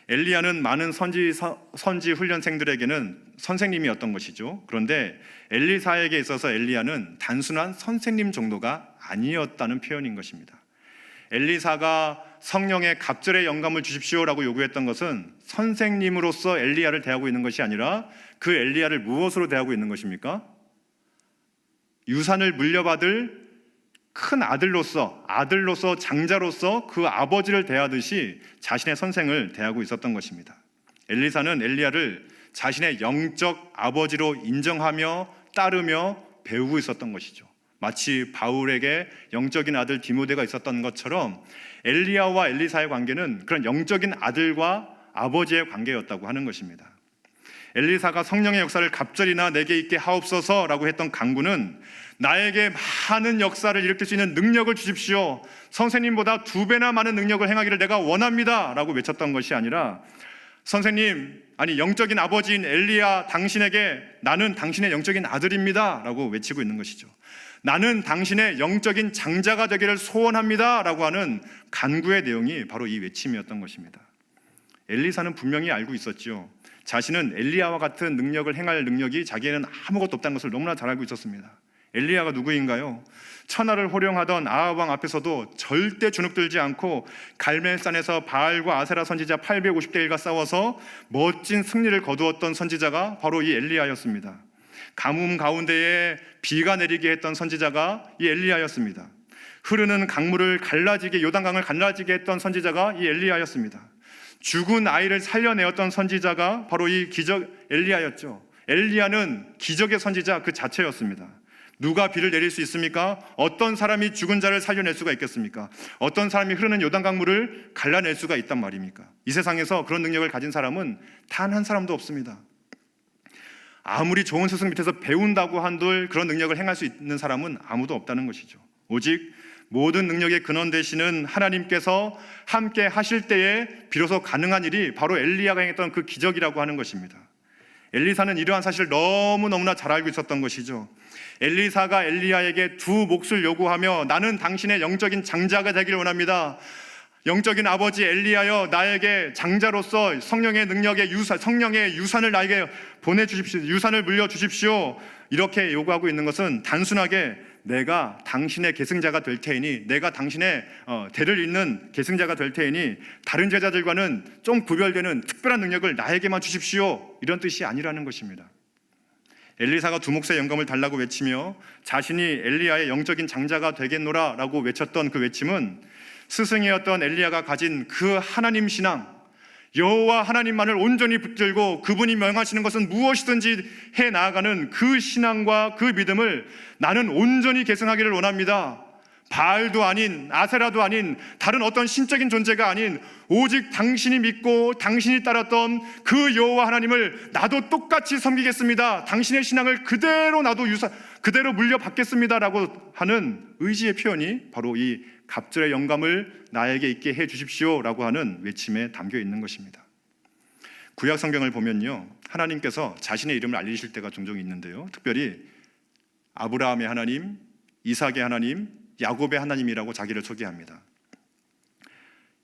엘리야는 많은 선지 훈련생들에게는 선생님이었던 것이죠. 그런데 엘리사에게 있어서 엘리야는 단순한 선생님 정도가 아니었다는 표현인 것입니다. 엘리사가 성령의 갑절의 영감을 주십시오라고 요구했던 것은 선생님으로서 엘리야를 대하고 있는 것이 아니라 그 엘리야를 무엇으로 대하고 있는 것입니까? 유산을 물려받을 큰 아들로서 장자로서 그 아버지를 대하듯이 자신의 선생을 대하고 있었던 것입니다. 엘리사는 엘리야를 자신의 영적 아버지로 인정하며 따르며 배우고 있었던 것이죠. 마치 바울에게 영적인 아들 디모데가 있었던 것처럼 엘리야와 엘리사의 관계는 그런 영적인 아들과 아버지의 관계였다고 하는 것입니다. 엘리사가 성령의 역사를 갑절이나 내게 있게 하옵소서라고 했던 간구는 나에게 많은 역사를 일으킬 수 있는 능력을 주십시오, 선생님보다 2배나 많은 능력을 행하기를 내가 원합니다 라고 외쳤던 것이 아니라 선생님, 아니 영적인 아버지인 엘리야 당신에게 나는 당신의 영적인 아들입니다 라고 외치고 있는 것이죠. 나는 당신의 영적인 장자가 되기를 소원합니다 라고 하는 간구의 내용이 바로 이 외침이었던 것입니다. 엘리사는 분명히 알고 있었죠. 자신은 엘리야와 같은 능력을 행할 능력이 자기에는 아무것도 없다는 것을 너무나 잘 알고 있었습니다. 엘리야가 누구인가요? 천하를 호령하던 아합 왕 앞에서도 절대 주눅들지 않고 갈멜산에서 바알과 아세라 선지자 850대1과 싸워서 멋진 승리를 거두었던 선지자가 바로 이 엘리야였습니다. 가뭄 가운데에 비가 내리게 했던 선지자가 이 엘리야였습니다. 흐르는 강물을 갈라지게, 요단강을 갈라지게 했던 선지자가 이 엘리야였습니다. 죽은 아이를 살려내었던 선지자가 바로 이 기적 엘리야였죠. 엘리야는 기적의 선지자 그 자체였습니다. 누가 비를 내릴 수 있습니까? 어떤 사람이 죽은 자를 살려낼 수가 있겠습니까? 어떤 사람이 흐르는 요단강물을 갈라낼 수가 있단 말입니까? 이 세상에서 그런 능력을 가진 사람은 단 한 사람도 없습니다. 아무리 좋은 스승 밑에서 배운다고 한들 그런 능력을 행할 수 있는 사람은 아무도 없다는 것이죠. 오직 모든 능력의 근원 되시는 하나님께서 함께 하실 때에 비로소 가능한 일이 바로 엘리야가 행했던 그 기적이라고 하는 것입니다. 엘리사는 이러한 사실을 너무너무나 잘 알고 있었던 것이죠. 엘리사가 엘리야에게 2 몫을 요구하며 나는 당신의 영적인 장자가 되기를 원합니다, 영적인 아버지 엘리야여 나에게 장자로서 성령의 능력의 성령의 유산을 나에게 보내주십시오, 유산을 물려주십시오, 이렇게 요구하고 있는 것은 단순하게 내가 당신의 계승자가 될 테이니, 내가 당신의 대를 잇는 계승자가 될 테이니 다른 제자들과는 좀 구별되는 특별한 능력을 나에게만 주십시오, 이런 뜻이 아니라는 것입니다. 엘리사가 2 몫의 영감을 달라고 외치며 자신이 엘리야의 영적인 장자가 되겠노라 라고 외쳤던 그 외침은 스승이었던 엘리야가 가진 그 하나님 신앙, 여호와 하나님만을 온전히 붙들고 그분이 명하시는 것은 무엇이든지 해 나아가는 그 신앙과 그 믿음을 나는 온전히 계승하기를 원합니다. 바알도 아닌, 아세라도 아닌, 다른 어떤 신적인 존재가 아닌 오직 당신이 믿고 당신이 따랐던 그 여호와 하나님을 나도 똑같이 섬기겠습니다, 당신의 신앙을 그대로 나도 그대로 물려받겠습니다 라고 하는 의지의 표현이 바로 이 갑절의 영감을 나에게 있게 해 주십시오 라고 하는 외침에 담겨 있는 것입니다. 구약 성경을 보면요, 하나님께서 자신의 이름을 알리실 때가 종종 있는데요, 특별히 아브라함의 하나님, 이삭의 하나님, 야곱의 하나님이라고 자기를 소개합니다.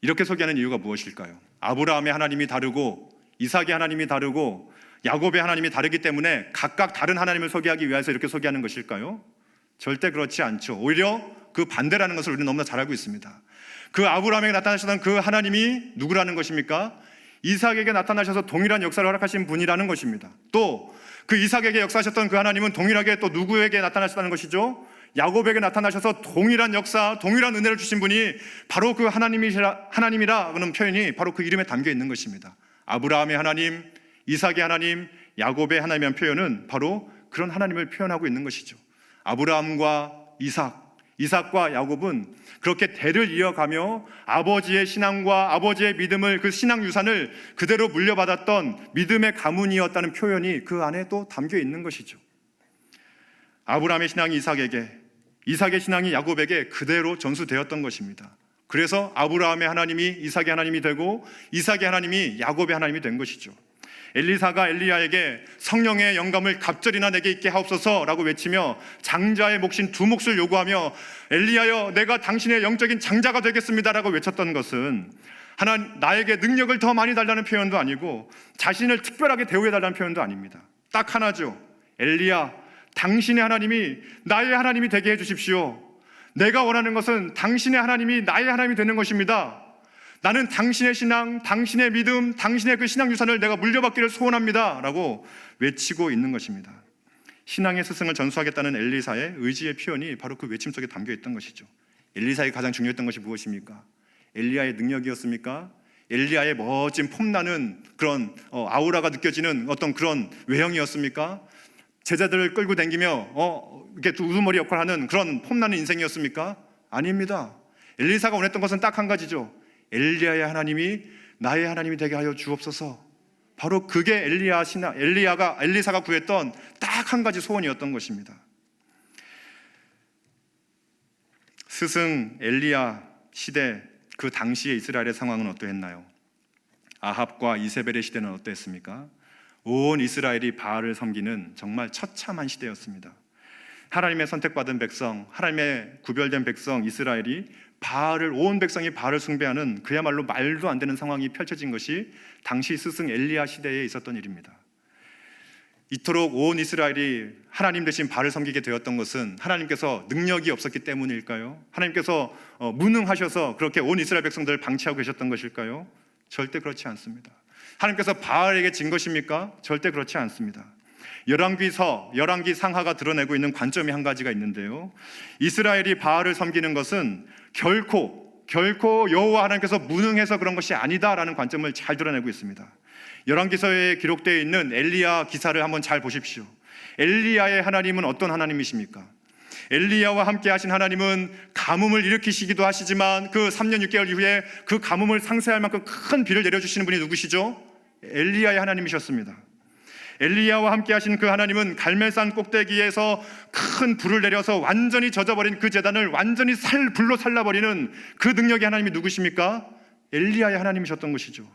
이렇게 소개하는 이유가 무엇일까요? 아브라함의 하나님이 다르고 이삭의 하나님이 다르고 야곱의 하나님이 다르기 때문에 각각 다른 하나님을 소개하기 위해서 이렇게 소개하는 것일까요? 절대 그렇지 않죠. 오히려 그 반대라는 것을 우리는 너무나 잘 알고 있습니다. 그 아브라함에게 나타나셨던 그 하나님이 누구라는 것입니까? 이삭에게 나타나셔서 동일한 역사를 허락하신 분이라는 것입니다. 또 그 이삭에게 역사하셨던 그 하나님은 동일하게 또 누구에게 나타나셨다는 것이죠? 야곱에게 나타나셔서 동일한 역사, 동일한 은혜를 주신 분이 바로 그 하나님이라 하는 표현이 바로 그 이름에 담겨 있는 것입니다. 아브라함의 하나님, 이삭의 하나님, 야곱의 하나님이라는 표현은 바로 그런 하나님을 표현하고 있는 것이죠. 아브라함과 이삭과 야곱은 그렇게 대를 이어가며 아버지의 신앙과 아버지의 믿음을, 그 신앙 유산을 그대로 물려받았던 믿음의 가문이었다는 표현이 그 안에 또 담겨 있는 것이죠. 아브라함의 신앙이 이삭에게, 이삭의 신앙이 야곱에게 그대로 전수되었던 것입니다. 그래서 아브라함의 하나님이 이삭의 하나님이 되고 이삭의 하나님이 야곱의 하나님이 된 것이죠. 엘리사가 엘리야에게 성령의 영감을 갑절이나 내게 있게 하옵소서라고 외치며 장자의 몫인 두 몫을 요구하며 엘리야여 내가 당신의 영적인 장자가 되겠습니다라고 외쳤던 것은 나에게 능력을 더 많이 달라는 표현도 아니고 자신을 특별하게 대우해달라는 표현도 아닙니다. 딱 하나죠. 엘리야, 당신의 하나님이 나의 하나님이 되게 해주십시오. 내가 원하는 것은 당신의 하나님이 나의 하나님이 되는 것입니다. 나는 당신의 신앙, 당신의 믿음, 당신의 그 신앙 유산을 내가 물려받기를 소원합니다 라고 외치고 있는 것입니다. 신앙의 스승을 전수하겠다는 엘리사의 의지의 표현이 바로 그 외침 속에 담겨 있던 것이죠. 엘리사에게 가장 중요했던 것이 무엇입니까? 엘리야의 능력이었습니까? 엘리야의 멋진 폼나는 그런 아우라가 느껴지는 어떤 그런 외형이었습니까? 제자들을 끌고 다니며 이렇게 우두머리 역할을 하는 그런 폼나는 인생이었습니까? 아닙니다. 엘리사가 원했던 것은 딱 한 가지죠. 엘리야의 하나님이 나의 하나님이 되게 하여 주옵소서. 바로 그게 엘리사가 구했던 딱 한 가지 소원이었던 것입니다. 스승 엘리야 시대, 그 당시의 이스라엘의 상황은 어떠했나요? 아합과 이세벨의 시대는 어떠했습니까? 온 이스라엘이 바알을 섬기는 정말 처참한 시대였습니다. 하나님의 선택받은 백성, 하나님의 구별된 백성 이스라엘이 온 백성이 바알을 숭배하는 그야말로 말도 안 되는 상황이 펼쳐진 것이 당시 스승 엘리야 시대에 있었던 일입니다. 이토록 온 이스라엘이 하나님 대신 바알을 섬기게 되었던 것은 하나님께서 능력이 없었기 때문일까요? 하나님께서 무능하셔서 그렇게 온 이스라엘 백성들을 방치하고 계셨던 것일까요? 절대 그렇지 않습니다. 하나님께서 바알에게 진 것입니까? 절대 그렇지 않습니다. 열왕기 상하가 드러내고 있는 관점이 한 가지가 있는데요, 이스라엘이 바알을 섬기는 것은 결코 여호와 하나님께서 무능해서 그런 것이 아니다라는 관점을 잘 드러내고 있습니다. 열왕기서에 기록되어 있는 엘리야 기사를 한번 잘 보십시오. 엘리야의 하나님은 어떤 하나님이십니까? 엘리야와 함께 하신 하나님은 가뭄을 일으키시기도 하시지만 그 3년 6개월 이후에 그 가뭄을 상쇄할 만큼 큰 비를 내려주시는 분이 누구시죠? 엘리야의 하나님이셨습니다. 엘리야와 함께 하신 그 하나님은 갈멜산 꼭대기에서 큰 불을 내려서 완전히 젖어버린 그 제단을 완전히 불로 살라버리는 그 능력의 하나님이 누구십니까? 엘리야의 하나님이셨던 것이죠.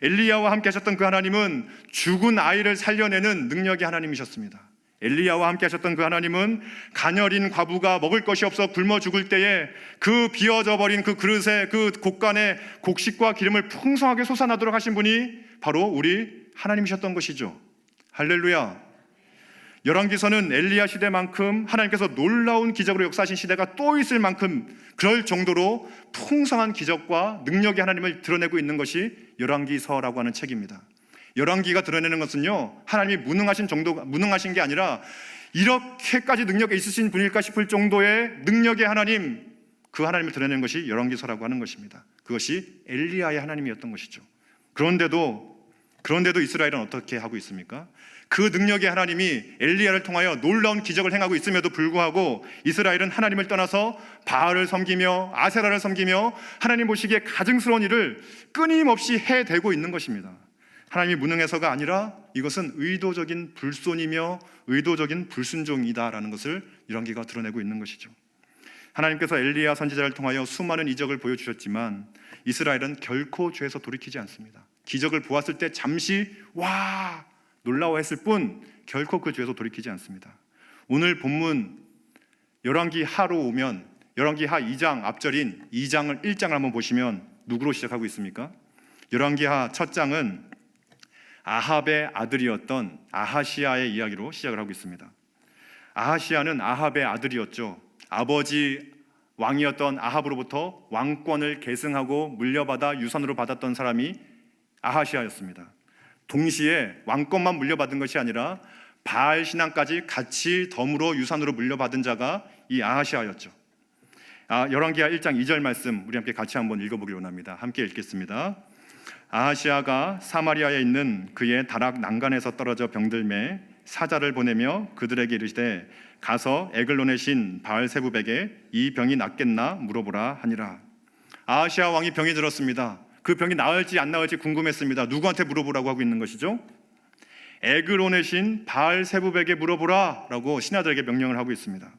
엘리야와 함께 하셨던 그 하나님은 죽은 아이를 살려내는 능력의 하나님이셨습니다. 엘리야와 함께 하셨던 그 하나님은 가녀린 과부가 먹을 것이 없어 굶어 죽을 때에 그 비어져 버린 그 그릇에, 그 곡간에 곡식과 기름을 풍성하게 솟아나도록 하신 분이 바로 우리 하나님이셨던 것이죠. 할렐루야. 열왕기서는 엘리야 시대만큼 하나님께서 놀라운 기적으로 역사하신 시대가 또 있을 만큼 그럴 정도로 풍성한 기적과 능력의 하나님을 드러내고 있는 것이 열왕기서라고 하는 책입니다. 열왕기가 드러내는 것은요, 하나님이 무능하신 게 아니라 이렇게까지 능력이 있으신 분일까 싶을 정도의 능력의 하나님, 그 하나님을 드러내는 것이 열왕기서라고 하는 것입니다. 그것이 엘리야의 하나님이었던 것이죠. 그런데도 이스라엘은 어떻게 하고 있습니까? 그 능력의 하나님이 엘리야를 통하여 놀라운 기적을 행하고 있음에도 불구하고 이스라엘은 하나님을 떠나서 바알을 섬기며 아세라를 섬기며 하나님 보시기에 가증스러운 일을 끊임없이 해대고 있는 것입니다. 하나님이 무능해서가 아니라 이것은 의도적인 불손이며 의도적인 불순종이다라는 것을 열왕기가 드러내고 있는 것이죠. 하나님께서 엘리야 선지자를 통하여 수많은 이적을 보여주셨지만 이스라엘은 결코 죄에서 돌이키지 않습니다. 기적을 보았을 때 잠시 놀라워했을 뿐 결코 그 죄에서 돌이키지 않습니다. 오늘 본문 열왕기 하로 오면 열왕기 하 2장 앞절인 1장을 한번 보시면 누구로 시작하고 있습니까? 열왕기 하 첫 장은 아합의 아들이었던 아하시야의 이야기로 시작을 하고 있습니다. 아하시야는 아합의 아들이었죠. 아버지 왕이었던 아합으로부터 왕권을 계승하고 물려받아 유산으로 받았던 사람이 아하시야였습니다. 동시에 왕권만 물려받은 것이 아니라 바알 신앙까지 같이 덤으로 유산으로 물려받은 자가 이 아하시야였죠. 열왕기하 1장 2절 말씀 우리 함께 같이 한번 읽어보길 원합니다. 함께 읽겠습니다. 아하시아가 사마리아에 있는 그의 다락 난간에서 떨어져 병들매 사자를 보내며 그들에게 이르시되 가서 에글론의 신 바알세부백에 이 병이 낫겠나 물어보라 하니라. 아하시아 왕이 병이 들었습니다. 그 병이 나을지 안 나을지 궁금했습니다. 누구한테 물어보라고 하고 있는 것이죠? 에글론의 신 바알세부백에 물어보라 라고 신하들에게 명령을 하고 있습니다.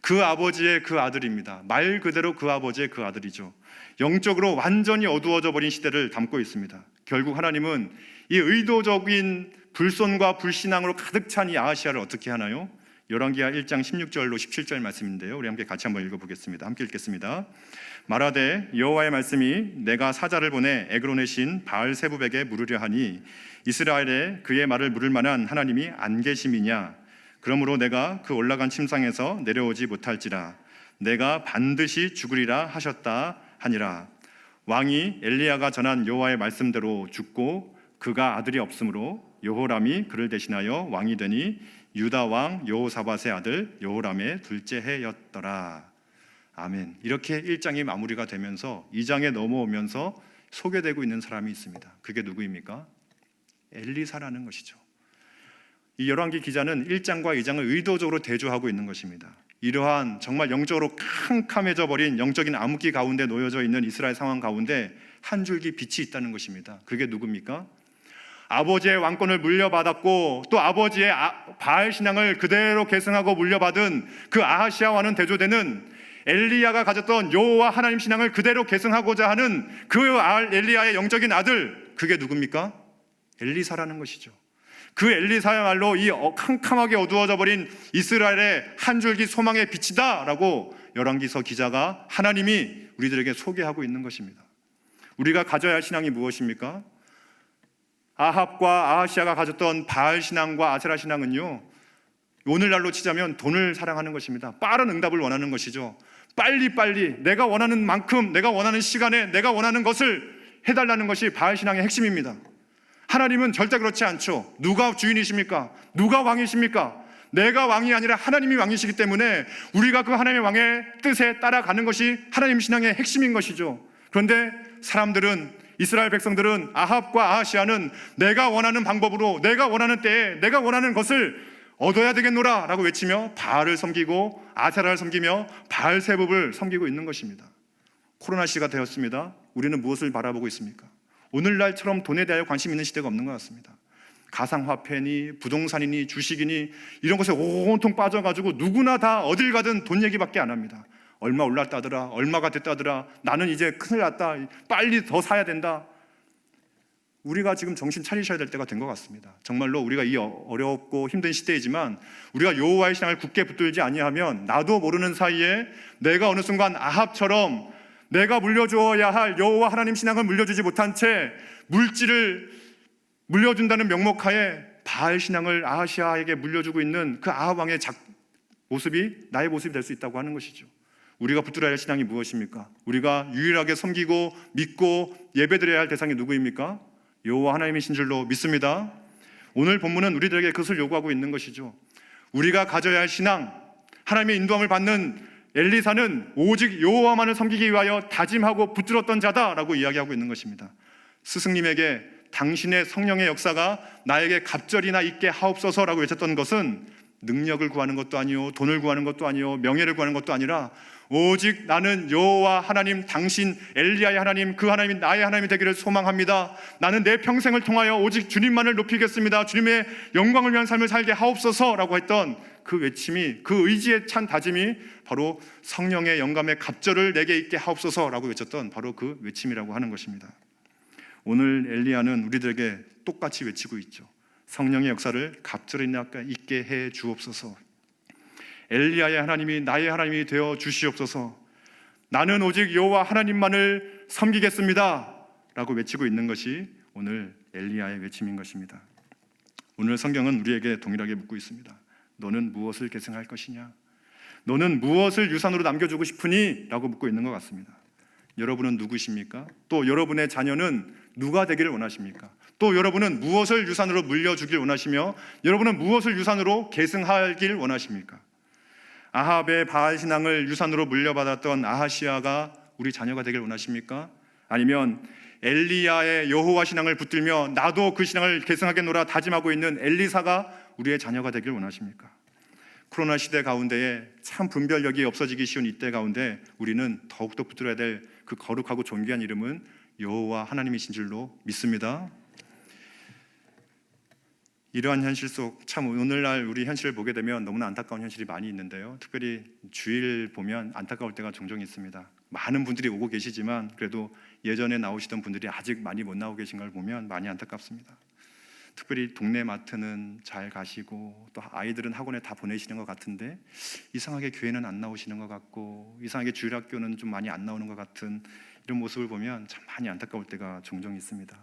그 아버지의 그 아들입니다. 말 그대로 그 아버지의 그 아들이죠. 영적으로 완전히 어두워져 버린 시대를 담고 있습니다. 결국 하나님은 이 의도적인 불손과 불신앙으로 가득 찬 이 아하시아를 어떻게 하나요? 열왕기하 1장 16절로 17절 말씀인데요, 우리 함께 같이 한번 읽어보겠습니다. 함께 읽겠습니다. 말하되 여호와의 말씀이 내가 사자를 보내 에그론의 신 바알세부백에 물으려 하니 이스라엘에 그의 말을 물을 만한 하나님이 안 계심이냐? 그러므로 내가 그 올라간 침상에서 내려오지 못할지라 내가 반드시 죽으리라 하셨다 하니라. 왕이 엘리야가 전한 여호와의 말씀대로 죽고 그가 아들이 없으므로 여호람이 그를 대신하여 왕이 되니 유다 왕 여호사밧의 아들 여호람의 둘째 해였더라. 아멘. 이렇게 1장이 마무리가 되면서 2장에 넘어오면서 소개되고 있는 사람이 있습니다. 그게 누구입니까? 엘리사라는 것이죠. 이 열왕기 기자는 1장과 2장을 의도적으로 대조하고 있는 것입니다. 이러한 정말 영적으로 캄캄해져 버린 영적인 암흑기 가운데 놓여져 있는 이스라엘 상황 가운데 한 줄기 빛이 있다는 것입니다. 그게 누굽니까? 아버지의 왕권을 물려받았고 또 아버지의 바알 신앙을 그대로 계승하고 물려받은 그 아하시아와는 대조되는 엘리야가 가졌던 여호와 하나님 신앙을 그대로 계승하고자 하는 그 엘리야의 영적인 아들, 그게 누굽니까? 엘리사라는 것이죠. 그 엘리사야말로 이 캄캄하게 어두워져 버린 이스라엘의 한 줄기 소망의 빛이다 라고 열왕기서 기자가 하나님이 우리들에게 소개하고 있는 것입니다. 우리가 가져야 할 신앙이 무엇입니까? 아합과 아하시아가 가졌던 바알 신앙과 아세라 신앙은요, 오늘날로 치자면 돈을 사랑하는 것입니다. 빠른 응답을 원하는 것이죠. 빨리빨리 내가 원하는 만큼 내가 원하는 시간에 내가 원하는 것을 해달라는 것이 바알 신앙의 핵심입니다. 하나님은 절대 그렇지 않죠. 누가 주인이십니까? 누가 왕이십니까? 내가 왕이 아니라 하나님이 왕이시기 때문에 우리가 그 하나님의 왕의 뜻에 따라가는 것이 하나님 신앙의 핵심인 것이죠. 그런데 사람들은, 이스라엘 백성들은, 아합과 아하시아는 내가 원하는 방법으로 내가 원하는 때에 내가 원하는 것을 얻어야 되겠노라 라고 외치며 바알을 섬기고 아세라를 섬기며 바알세붑을 섬기고 있는 것입니다. 코로나 시가 되었습니다. 우리는 무엇을 바라보고 있습니까? 오늘날처럼 돈에 대하여 관심 있는 시대가 없는 것 같습니다. 가상화폐니 부동산이니 주식이니 이런 것에 온통 빠져가지고 누구나 다 어딜 가든 돈 얘기밖에 안 합니다. 얼마 올랐다더라, 얼마가 됐다더라, 나는 이제 큰일 났다, 빨리 더 사야 된다. 우리가 지금 정신 차리셔야 될 때가 된 것 같습니다. 정말로 우리가 이 어렵고 힘든 시대이지만 우리가 여호와의 신앙을 굳게 붙들지 아니하면 나도 모르는 사이에 내가 어느 순간 아합처럼 내가 물려주어야 할 여호와 하나님 신앙을 물려주지 못한 채 물질을 물려준다는 명목하에 바알 신앙을 아하시아에게 물려주고 있는 그 아합 왕의 모습이 나의 모습이 될 수 있다고 하는 것이죠. 우리가 붙들어야 할 신앙이 무엇입니까? 우리가 유일하게 섬기고 믿고 예배드려야 할 대상이 누구입니까? 여호와 하나님이신 줄로 믿습니다. 오늘 본문은 우리들에게 그것을 요구하고 있는 것이죠. 우리가 가져야 할 신앙, 하나님의 인도함을 받는 엘리사는 오직 여호와만을 섬기기 위하여 다짐하고 붙들었던 자다라고 이야기하고 있는 것입니다. 스승님에게 당신의 성령의 역사가 나에게 갑절이나 있게 하옵소서라고 외쳤던 것은 능력을 구하는 것도 아니요, 돈을 구하는 것도 아니요, 명예를 구하는 것도 아니라 오직 나는 여호와 하나님, 당신 엘리야의 하나님, 그 하나님이 나의 하나님이 되기를 소망합니다. 나는 내 평생을 통하여 오직 주님만을 높이겠습니다. 주님의 영광을 위한 삶을 살게 하옵소서라고 했던 그 외침이, 그 의지에 찬 다짐이 바로 성령의 영감의 갑절을 내게 있게 하옵소서라고 외쳤던 바로 그 외침이라고 하는 것입니다. 오늘 엘리야는 우리들에게 똑같이 외치고 있죠. 성령의 역사를 갑절이 있게 해 주옵소서. 엘리야의 하나님이 나의 하나님이 되어 주시옵소서. 나는 오직 여호와 하나님만을 섬기겠습니다 라고 외치고 있는 것이 오늘 엘리야의 외침인 것입니다. 오늘 성경은 우리에게 동일하게 묻고 있습니다. 너는 무엇을 계승할 것이냐? 너는 무엇을 유산으로 남겨주고 싶으니? 라고 묻고 있는 것 같습니다. 여러분은 누구십니까? 또 여러분의 자녀는 누가 되기를 원하십니까? 또 여러분은 무엇을 유산으로 물려주길 원하시며 여러분은 무엇을 유산으로 계승하길 원하십니까? 아합의 바알 신앙을 유산으로 물려받았던 아하시아가 우리 자녀가 되길 원하십니까? 아니면 엘리야의 여호와 신앙을 붙들며 나도 그 신앙을 계승하겠노라 다짐하고 있는 엘리사가 우리의 자녀가 되길 원하십니까? 코로나 시대 가운데에 참 분별력이 없어지기 쉬운 이때 가운데 우리는 더욱더 붙들어야 될 그 거룩하고 존귀한 이름은 여호와 하나님이신 줄로 믿습니다. 이러한 현실 속 참 오늘날 우리 현실을 보게 되면 너무나 안타까운 현실이 많이 있는데요. 특별히 주일 보면 안타까울 때가 종종 있습니다. 많은 분들이 오고 계시지만 그래도 예전에 나오시던 분들이 아직 많이 못 나오고 계신 걸 보면 많이 안타깝습니다. 특별히 동네 마트는 잘 가시고 또 아이들은 학원에 다 보내시는 것 같은데 이상하게 교회는 안 나오시는 것 같고 이상하게 주일학교는 좀 많이 안 나오는 것 같은 이런 모습을 보면 참 많이 안타까울 때가 종종 있습니다.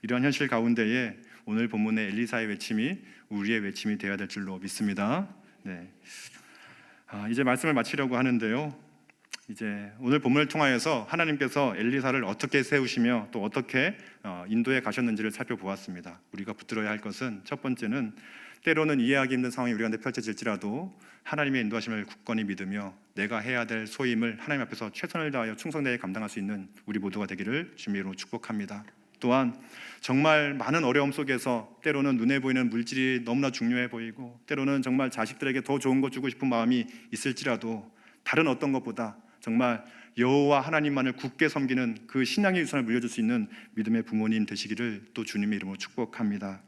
이러한 현실 가운데에 오늘 본문의 엘리사의 외침이 우리의 외침이 되어야 될 줄로 믿습니다. 네. 이제 말씀을 마치려고 하는데요. 이제 오늘 본문을 통하여서 하나님께서 엘리사를 어떻게 세우시며 또 어떻게 인도해 가셨는지를 살펴보았습니다. 우리가 붙들어야 할 것은 첫 번째는 때로는 이해하기 힘든 상황이 우리 가운데 펼쳐질지라도 하나님의 인도하심을 굳건히 믿으며 내가 해야 될 소임을 하나님 앞에서 최선을 다하여 충성되게 감당할 수 있는 우리 모두가 되기를 주님으로 축복합니다. 또한 정말 많은 어려움 속에서 때로는 눈에 보이는 물질이 너무나 중요해 보이고 때로는 정말 자식들에게 더 좋은 것 주고 싶은 마음이 있을지라도 다른 어떤 것보다 정말 여호와 하나님만을 굳게 섬기는 그 신앙의 유산을 물려줄 수 있는 믿음의 부모님 되시기를 또 주님의 이름으로 축복합니다.